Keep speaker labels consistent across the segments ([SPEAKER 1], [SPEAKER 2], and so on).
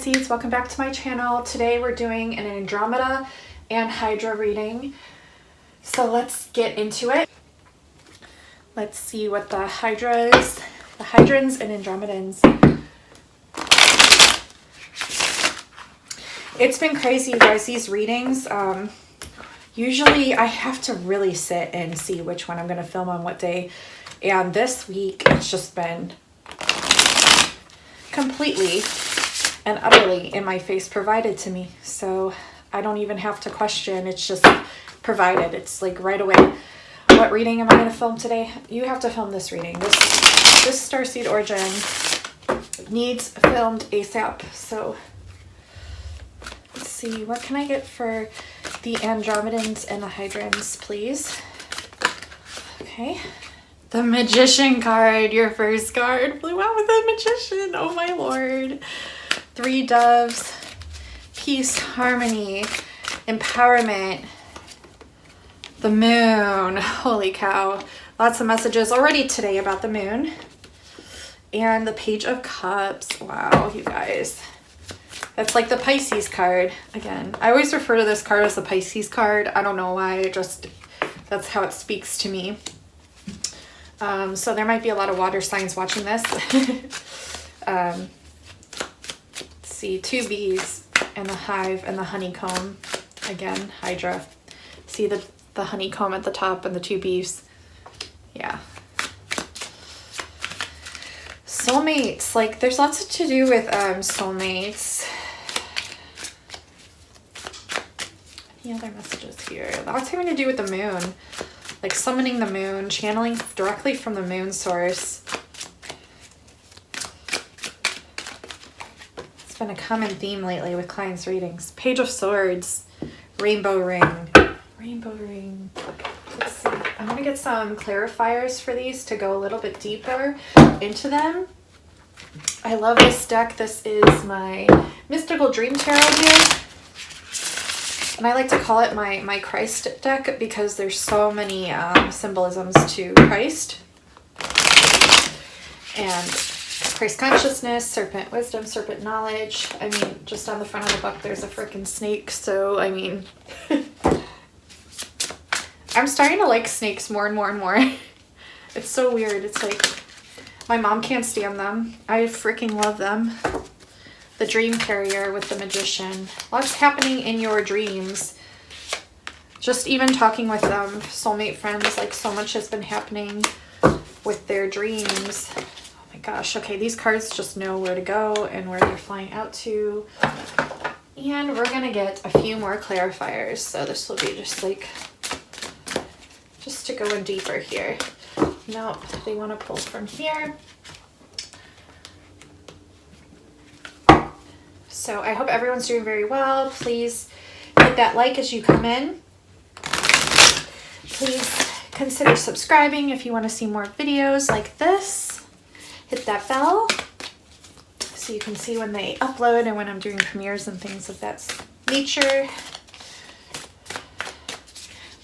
[SPEAKER 1] Starseeds, welcome back to my channel. Today we're doing an Andromeda and Hydra reading. So let's get into it. Let's see what the Hydrans and Andromedans. It's been crazy, you guys, these readings. Usually I have to really sit and see which one I'm going to film on what day. And this week it's just been completely and utterly in my face provided to me. So I don't even have to question. It's just provided. It's like right away. What reading am I going to film today? You have to film this reading. This Starseed origin needs filmed ASAP. So let's see. What can I get for the Andromedans and the Hydrans, please? Okay. The Magician card, your first card, flew out with the Magician. Oh my lord. 3 doves, peace, harmony, empowerment, the moon. Holy cow. Lots of messages already today about the moon. And the Page of Cups. Wow, you guys. That's like the Pisces card. Again, I always refer to this card as the Pisces card. I don't know why, that's how it speaks to me. So there might be a lot of water signs watching this. Let's see, 2 bees and the hive and the honeycomb. Again, Hydra. See the honeycomb at the top and the 2 bees. Yeah. Soulmates. Like, there's lots to do with soulmates. Any other messages here? Lots having to do with the moon. Like summoning the moon, channeling directly from the moon source. It's been a common theme lately with clients' readings. Page of Swords, rainbow ring. Rainbow ring. Let's see. I'm going to get some clarifiers for these to go a little bit deeper into them. I love this deck. This is my Mystical Dream Tarot here. And I like to call it my Christ deck because there's so many symbolisms to Christ. And Christ consciousness, serpent wisdom, serpent knowledge. I mean, just on the front of the book, there's a freaking snake. So, I mean, I'm starting to like snakes more and more and more. It's so weird. It's like, my mom can't stand them. I freaking love them. The Dream Carrier with the Magician. Lots happening in your dreams. Just even talking with them, soulmate friends, like so much has been happening with their dreams. Oh my gosh. Okay, these cards just know where to go and where they're flying out to. And we're going to get a few more clarifiers. So this will be just like, just to go in deeper here. Nope, they want to pull from here. So I hope everyone's doing very well. Please hit that like as you come in. Please consider subscribing if you want to see more videos like this. Hit that bell so you can see when they upload and when I'm doing premieres and things of that nature.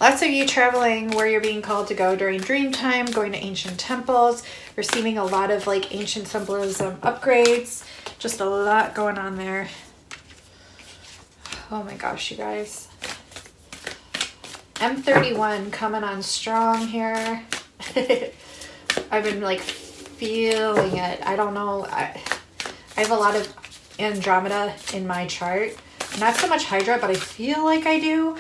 [SPEAKER 1] Lots of you traveling where you're being called to go during dream time, going to ancient temples, receiving a lot of like ancient symbolism upgrades. Just a lot going on there. Oh my gosh, you guys. M31 coming on strong here. I've been like feeling it. I don't know. I have a lot of Andromeda in my chart. Not so much Hydra, but I feel like I do.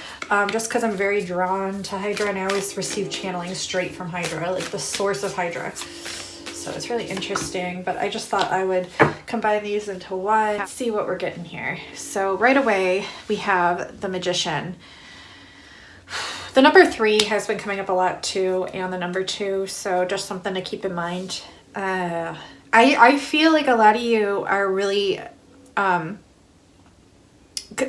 [SPEAKER 1] Just because I'm very drawn to Hydra and I always receive channeling straight from Hydra, like the source of Hydra. So it's really interesting, but I just thought I would combine these into one. Let's see what we're getting here. So right away, we have the Magician. The number 3 has been coming up a lot too, and the number 2, so just something to keep in mind. I feel like a lot of you are really,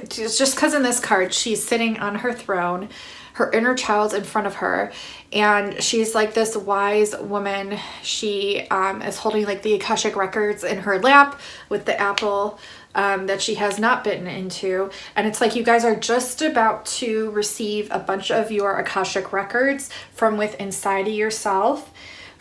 [SPEAKER 1] just because in this card, she's sitting on her throne, her inner child's in front of her, and she's like this wise woman. She is holding like the Akashic records in her lap with the apple that she has not bitten into, and it's like you guys are just about to receive a bunch of your Akashic records from within inside of yourself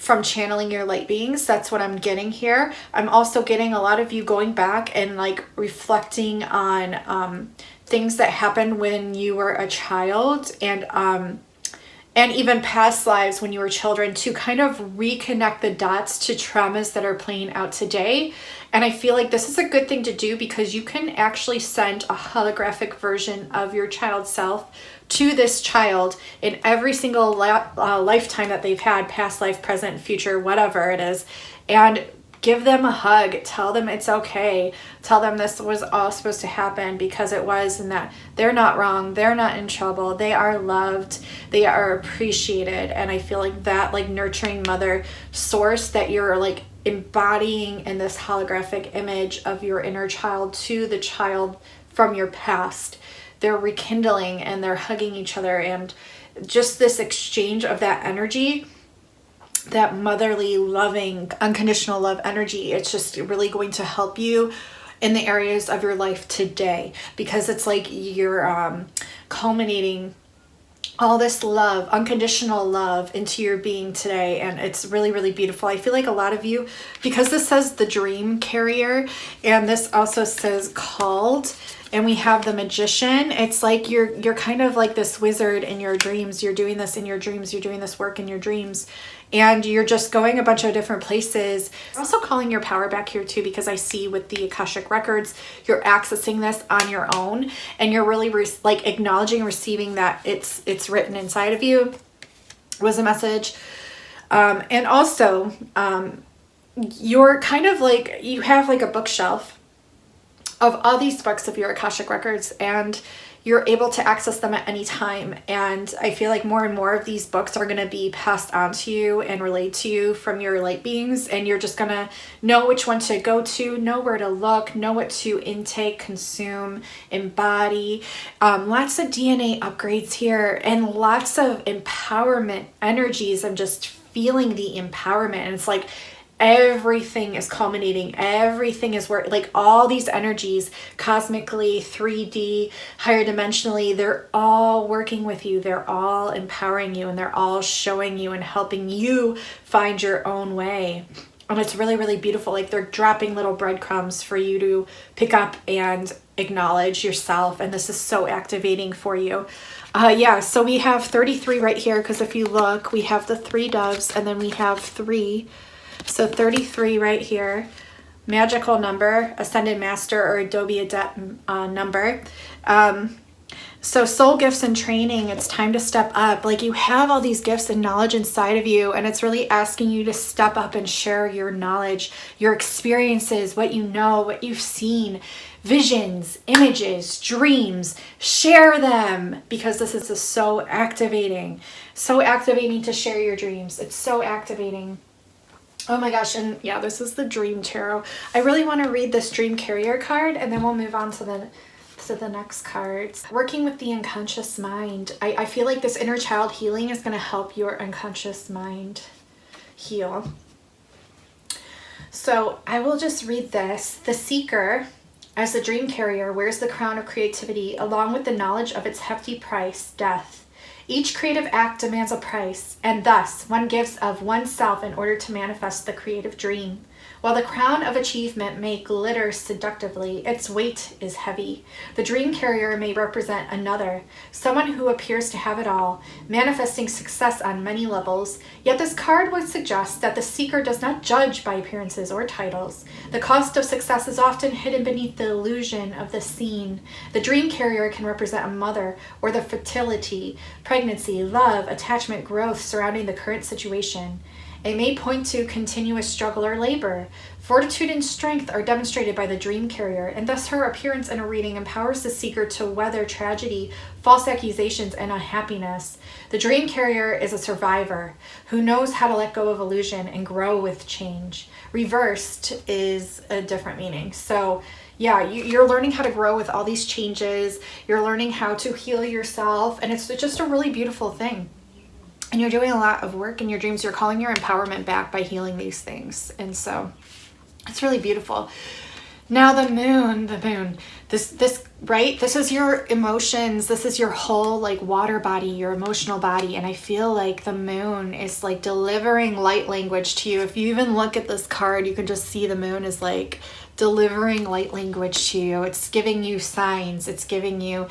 [SPEAKER 1] from channeling your light beings. That's what I'm getting here. I'm also getting a lot of you going back and like reflecting on things that happened when you were a child, and even past lives when you were children, to kind of reconnect the dots to traumas that are playing out today. And I feel like this is a good thing to do because you can actually send a holographic version of your child self to this child in every single lifetime that they've had, past life, present, future, whatever it is, and give them a hug. Tell them it's okay. Tell them this was all supposed to happen because it was, and that they're not wrong. They're not in trouble. They are loved. They are appreciated. And I feel like that like nurturing mother source that you're like embodying in this holographic image of your inner child to the child from your past, they're rekindling and they're hugging each other, and just this exchange of that energy, that motherly, loving, unconditional love energy, it's just really going to help you in the areas of your life today, because it's like you're culminating all this love, unconditional love, into your being today. And it's really, really beautiful. I feel like a lot of you, because this says the dream carrier and this also says called, and we have the magician, it's like you're kind of like this wizard in your dreams. You're doing this in your dreams. You're doing this work in your dreams. And you're just going a bunch of different places. I'm also calling your power back here too, because I see with the Akashic records, you're accessing this on your own, and you're really like acknowledging and receiving that it's written inside of you was a message. And also, you're kind of like, you have like a bookshelf of all these books of your Akashic records, and you're able to access them at any time. And I feel like more and more of these books are going to be passed on to you and relayed to you from your light beings, and you're just going to know which one to go to, know where to look, know what to intake, consume, embody. Lots of DNA upgrades here, and lots of empowerment energies. I'm just feeling the empowerment, and it's like everything is culminating, everything is work, like all these energies cosmically, 3D, higher dimensionally, they're all working with you, they're all empowering you, and they're all showing you and helping you find your own way. And it's really, really beautiful. Like they're dropping little breadcrumbs for you to pick up and acknowledge yourself, and this is so activating for you. Yeah, so we have 33 right here, because if you look, we have the 3 doves, and then we have 3. So 33 right here, magical number, ascended master or Adobe Adept number. So soul gifts and training, it's time to step up. Like you have all these gifts and knowledge inside of you, and it's really asking you to step up and share your knowledge, your experiences, what you know, what you've seen, visions, images, dreams. Share them, because this is so activating to share your dreams. It's so activating. Oh my gosh, and yeah, this is the Dream Tarot. I really want to read this Dream Carrier card, and then we'll move on to the next cards. Working with the unconscious mind. I feel like this inner child healing is going to help your unconscious mind heal. So I will just read this. The seeker, as the dream carrier, wears the crown of creativity along with the knowledge of its hefty price, death. Each creative act demands a price, and thus one gives of oneself in order to manifest the creative dream. While the crown of achievement may glitter seductively, its weight is heavy. The dream carrier may represent another, someone who appears to have it all, manifesting success on many levels. Yet this card would suggest that the seeker does not judge by appearances or titles. The cost of success is often hidden beneath the illusion of the seen. The dream carrier can represent a mother, or the fertility, pregnancy, love, attachment, growth surrounding the current situation. It may point to continuous struggle or labor. Fortitude and strength are demonstrated by the dream carrier, and thus her appearance in a reading empowers the seeker to weather tragedy, false accusations, and unhappiness. The dream carrier is a survivor who knows how to let go of illusion and grow with change. Reversed is a different meaning. So yeah, you're learning how to grow with all these changes. You're learning how to heal yourself, and it's just a really beautiful thing. And you're doing a lot of work in your dreams. You're calling your empowerment back by healing these things. And so it's really beautiful. Now the moon, this, right? This is your emotions. This is your whole like water body, your emotional body. And I feel like the moon is like delivering light language to you. If you even look at this card, you can just see the moon is like delivering light language to you. It's giving you signs. It's giving you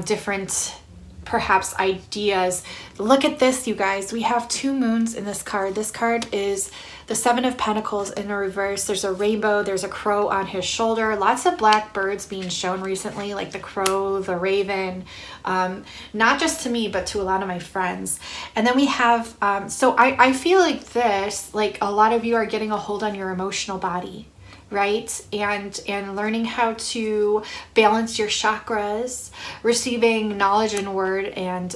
[SPEAKER 1] different perhaps ideas. Look at this, you guys. We have 2 moons in this card. This card is the 7 of Pentacles in the reverse. There's a rainbow. There's a crow on his shoulder. Lots of black birds being shown recently, like the crow, the raven, not just to me, but to a lot of my friends. And then we have, so I feel like this, like a lot of you are getting a hold on your emotional body, right? And learning how to balance your chakras, receiving knowledge and word and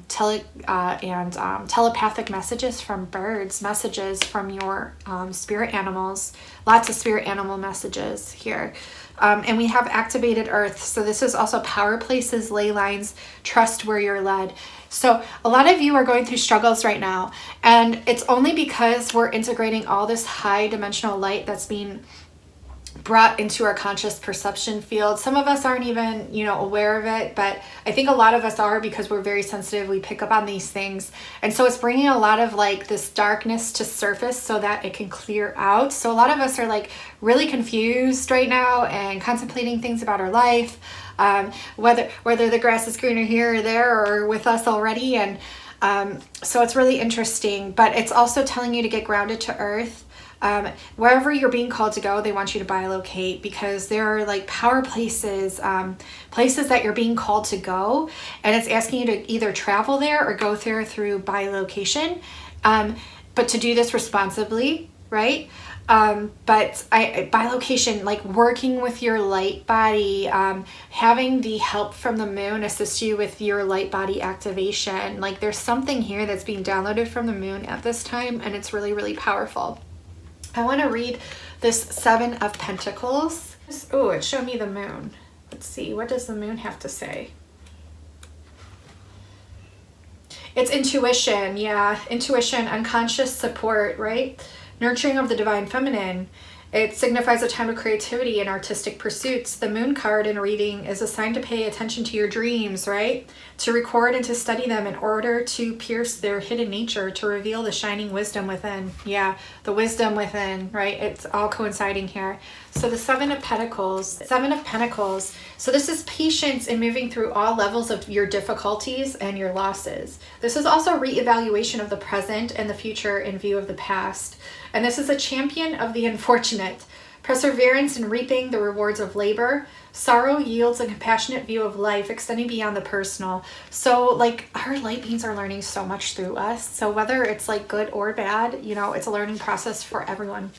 [SPEAKER 1] telepathic messages from birds, messages from your spirit animals, lots of spirit animal messages here. And we have activated earth. So this is also power places, ley lines, trust where you're led. So a lot of you are going through struggles right now, and it's only because we're integrating all this high dimensional light that's being brought into our conscious perception field. Some of us aren't even, aware of it, but I think a lot of us are, because we're very sensitive. We pick up on these things. And so it's bringing a lot of like this darkness to surface so that it can clear out. So a lot of us are like really confused right now and contemplating things about our life, whether the grass is greener here or there or with us already. And so it's really interesting, but it's also telling you to get grounded to earth. Wherever you're being called to go, they want you to bilocate, because there are like power places, places that you're being called to go, and it's asking you to either travel there or go there through bilocation, but to do this responsibly, right? But bilocation, like working with your light body, having the help from the moon assist you with your light body activation. Like there's something here that's being downloaded from the moon at this time, and it's really, really powerful. I want to read this 7 of Pentacles. Oh, it showed me the moon. Let's see. What does the moon have to say? It's intuition. Yeah, intuition, unconscious support, right? Nurturing of the divine feminine. It signifies a time of creativity and artistic pursuits. The moon card in reading is a sign to pay attention to your dreams, right? To record and to study them in order to pierce their hidden nature, to reveal the shining wisdom within. Yeah, the wisdom within, right? It's all coinciding here. So the 7 of Pentacles, so this is patience in moving through all levels of your difficulties and your losses. This is also reevaluation of the present and the future in view of the past. And this is a champion of the unfortunate. Perseverance in reaping the rewards of labor. Sorrow yields a compassionate view of life, extending beyond the personal. So like our light beings are learning so much through us. So whether it's like good or bad, it's a learning process for everyone.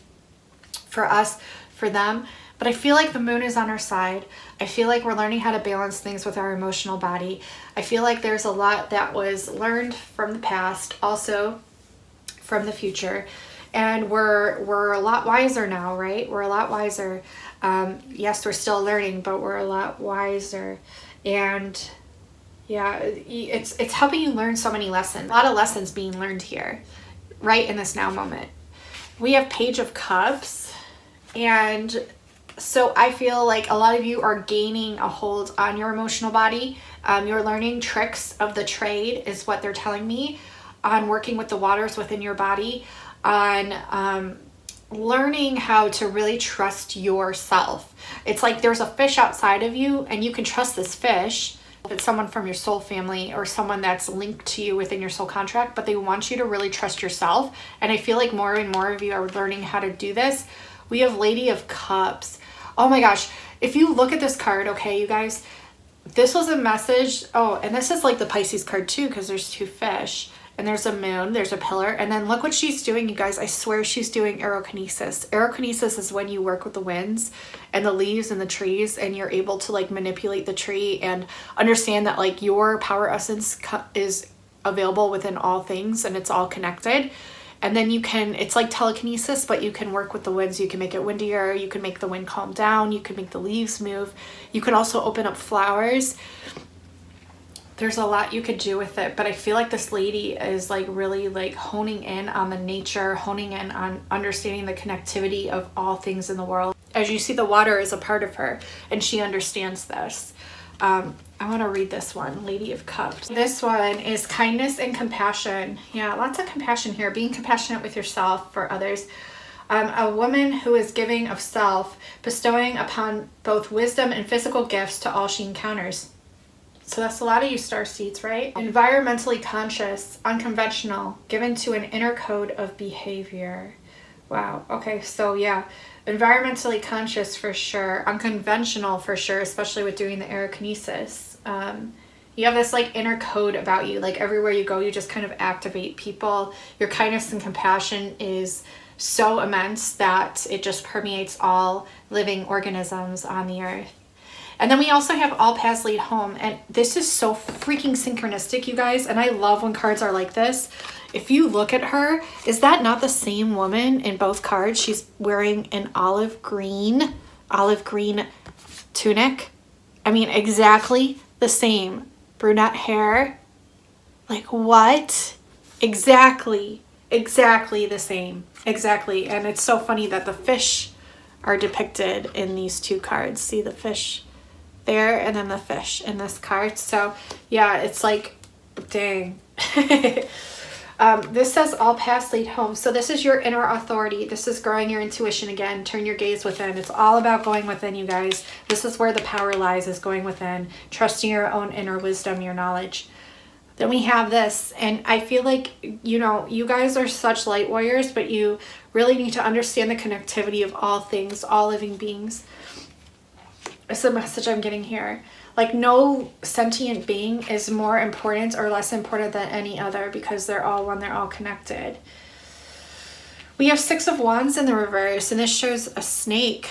[SPEAKER 1] For us, for them. But I feel like the moon is on our side. I feel like we're learning how to balance things with our emotional body. I feel like there's a lot that was learned from the past, also from the future. And we're a lot wiser now, right? We're a lot wiser. Yes, we're still learning, but we're a lot wiser. And yeah, it's helping you learn so many lessons. A lot of lessons being learned here, right in this now moment. We have Page of Cups. And so I feel like a lot of you are gaining a hold on your emotional body. You're learning tricks of the trade is what they're telling me, on working with the waters within your body, on learning how to really trust yourself. It's like there's a fish outside of you, and you can trust this fish. If it's someone from your soul family or someone that's linked to you within your soul contract, but they want you to really trust yourself. And I feel like more and more of you are learning how to do this. We have Lady of Cups. Oh my gosh. If you look at this card, okay, you guys, this was a message. Oh, and this is like the Pisces card too, because there's 2 fish. And there's a moon, there's a pillar, and then look what she's doing, you guys. I swear she's doing aerokinesis. Aerokinesis is when you work with the winds and the leaves and the trees, and you're able to like manipulate the tree and understand that like your power essence is available within all things, and it's all connected. And then you can, it's like telekinesis, but you can work with the winds. You can make it windier, you can make the wind calm down, you can make the leaves move. You can also open up flowers. There's a lot you could do with it, but I feel like this lady is like really like honing in on the nature, honing in on understanding the connectivity of all things in the world. As you see, the water is a part of her, and she understands this. I want to read this one, Lady of Cups. This one is kindness and compassion. Yeah, lots of compassion here. Being compassionate with yourself, for others. A woman who is giving of self, bestowing upon both wisdom and physical gifts to all she encounters. So that's a lot of you starseeds, right? Environmentally conscious, unconventional, given to an inner code of behavior. Wow. Okay, so yeah, environmentally conscious for sure, unconventional for sure, especially with doing the aerokinesis. You have this like inner code about you, like everywhere you go, you just kind of activate people. Your kindness and compassion is so immense that it just permeates all living organisms on the earth. And then we also have all paths lead home. And this is so freaking synchronistic, you guys. And I love when cards are like this. If you look at her, is that not the same woman in both cards? She's wearing an olive green tunic. I mean, exactly the same. Brunette hair. Like what? Exactly the same. Exactly. And it's so funny that the fish are depicted in these two cards. See the fish there and then the fish in this card. So yeah, it's like, dang. This says all paths lead home. So this is your inner authority. This is growing your intuition again. Turn your gaze within. It's all about going within, you guys. This is where the power lies, is going within. Trusting your own inner wisdom, your knowledge. Then we have this, and I feel like, you know, you guys are such light warriors, but you really need to understand the connectivity of all things, all living beings. It's the message I'm getting here. Like, no sentient being is more important or less important than any other, because they're all one, they're all connected. We have Six of Wands in the reverse, and this shows a snake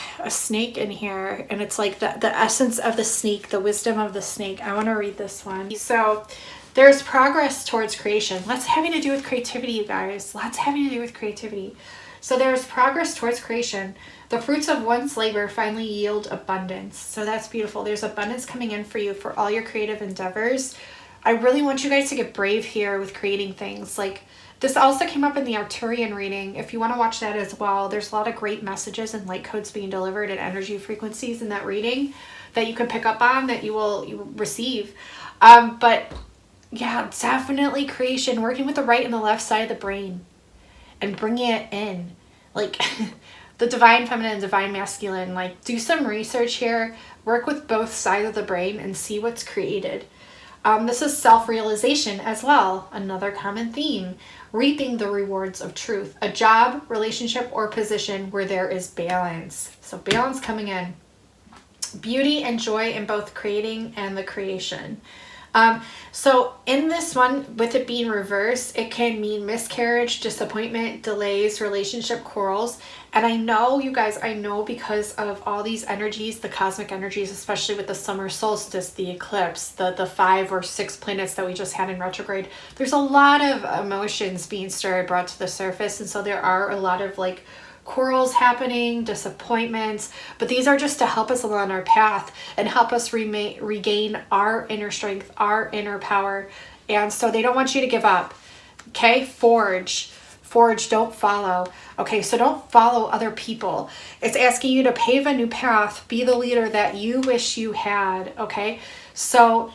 [SPEAKER 1] in here, and it's like the essence of the snake, the wisdom of the snake. I want to read this one. So there's progress towards creation. Lots having to do with creativity, you guys. Lots having to do with creativity. So there's progress towards creation. The fruits of one's labor finally yield abundance. So that's beautiful. There's abundance coming in for you for all your creative endeavors. I really want you guys to get brave here with creating things. Like, this also came up in the Arcturian reading. If you want to watch that as well, there's a lot of great messages and light codes being delivered and energy frequencies in that reading that you can pick up on, that you will receive. But yeah, definitely creation, working with the right and the left side of the brain and bringing it in. Like the divine feminine, divine masculine, like do some research here, work with both sides of the brain and see what's created. This is self-realization as well, another common theme. Reaping the rewards of truth. A job, relationship, or position where there is balance. So balance coming in. Beauty and joy in both creating and the creation. So in this one, with it being reversed, it can mean miscarriage, disappointment, delays, relationship quarrels. And I know, you guys, I know because of all these energies, the cosmic energies, especially with the summer solstice, the eclipse, the 5 or 6 planets that we just had in retrograde, there's a lot of emotions being stirred, brought to the surface. And so there are a lot of like quarrels happening, disappointments, but these are just to help us along our path and help us regain our inner strength, our inner power. And so they don't want you to give up. Okay, forge, don't follow. Okay, so don't follow other people. It's asking you to pave a new path, be the leader that you wish you had. Okay, so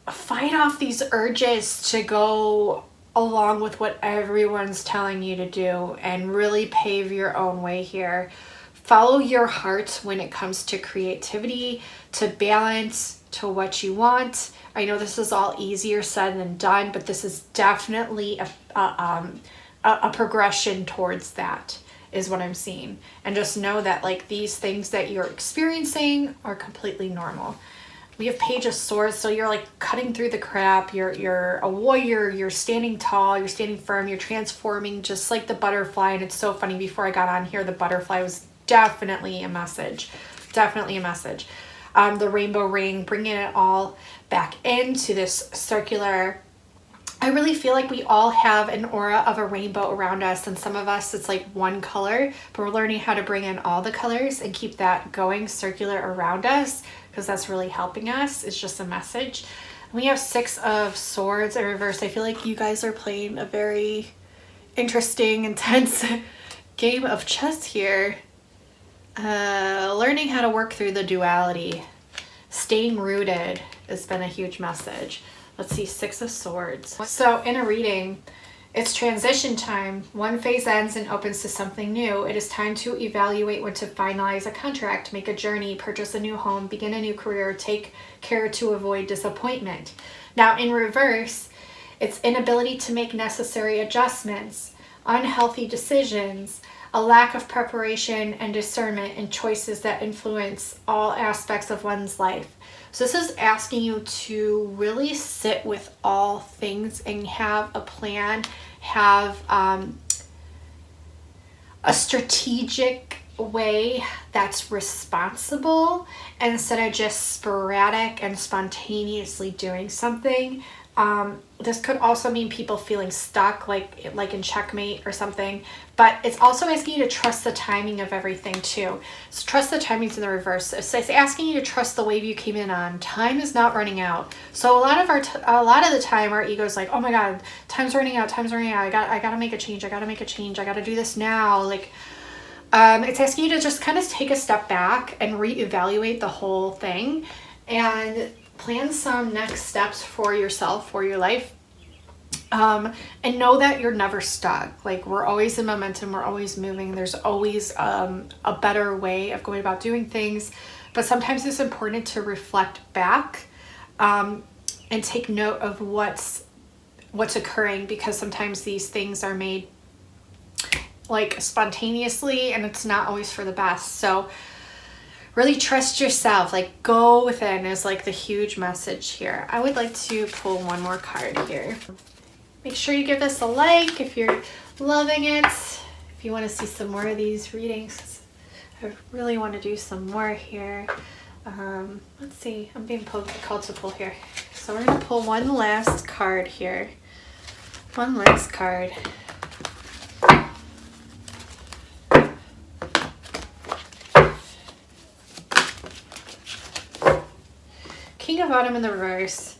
[SPEAKER 1] fight off these urges to go along with what everyone's telling you to do and really pave your own way here. Follow your heart when it comes to creativity, to balance, to what you want. I know this is all easier said than done, but this is definitely a progression towards that, is what I'm seeing. And just know that like these things that you're experiencing are completely normal. We have Page of Swords, so you're like cutting through the crap, you're a warrior, you're standing tall, you're standing firm, you're transforming just like the butterfly. And it's so funny, before I got on here, the butterfly was definitely a message, the rainbow ring, bringing it all back into this circular. I really feel like we all have an aura of a rainbow around us, and some of us it's like one color, but we're learning how to bring in all the colors and keep that going circular around us, because that's really helping us. It's just a message. We have 6 of Swords in reverse. I feel like you guys are playing a very interesting, intense game of chess here. Learning how to work through the duality. Staying rooted has been a huge message. Let's see, Six of Swords. So in a reading, it's transition time. One phase ends and opens to something new. It is time to evaluate when to finalize a contract, make a journey, purchase a new home, begin a new career, take care to avoid disappointment. Now in reverse, it's inability to make necessary adjustments, unhealthy decisions, a lack of preparation and discernment, and choices that influence all aspects of one's life. So this is asking you to really sit with all things and have a plan, have a strategic way that's responsible instead of just sporadic and spontaneously doing something. This could also mean people feeling stuck, like in checkmate or something, but it's also asking you to trust the timing of everything too. So trust the timings in the reverse. So it's asking you to trust the wave you came in on. Time is not running out. So a lot of the time our ego is like, oh my God, time's running out. I gotta make a change. I gotta do this now. Like, it's asking you to just kind of take a step back and reevaluate the whole thing and plan some next steps for yourself, for your life. And know that you're never stuck. Like, we're always in momentum, we're always moving. There's always a better way of going about doing things. But sometimes it's important to reflect back and take note of what's occurring, because sometimes these things are made like spontaneously and it's not always for the best. So really trust yourself, like go within is like the huge message here. I would like to pull one more card here. Make sure you give this a like if you're loving it. If you want to see some more of these readings, I really want to do some more here. Let's see, I'm being called to pull here. So we're going to pull one last card here. One last card. King of Autumn in the reverse.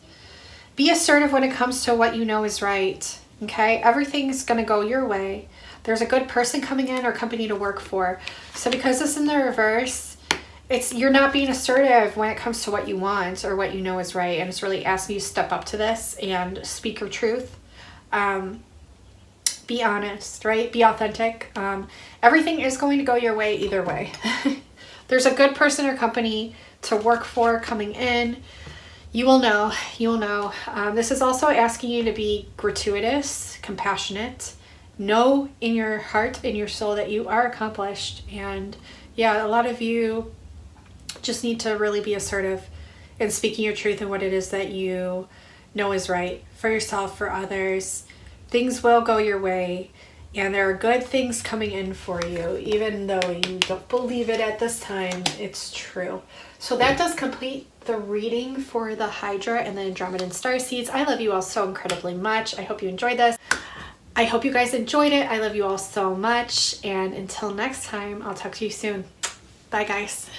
[SPEAKER 1] Be assertive when it comes to what you know is right. Okay, everything's gonna go your way. There's a good person coming in or company to work for. So because it's in the reverse, you're not being assertive when it comes to what you want or what you know is right, and it's really asking you to step up to this and speak your truth. Be honest, right? Be authentic. Everything is going to go your way either way. There's a good person or company to work for coming in. You will know. This is also asking you to be gratuitous, compassionate. Know in your heart, in your soul, that you are accomplished. And yeah, a lot of you just need to really be assertive in speaking your truth and what it is that you know is right for yourself, for others. Things will go your way, and there are good things coming in for you, even though you don't believe it at this time. It's true. So that does complete the reading for the Hydra and the Andromedan Starseeds. I love you all so incredibly much. I hope you enjoyed this. I hope you guys enjoyed it. I love you all so much. And until next time, I'll talk to you soon. Bye, guys.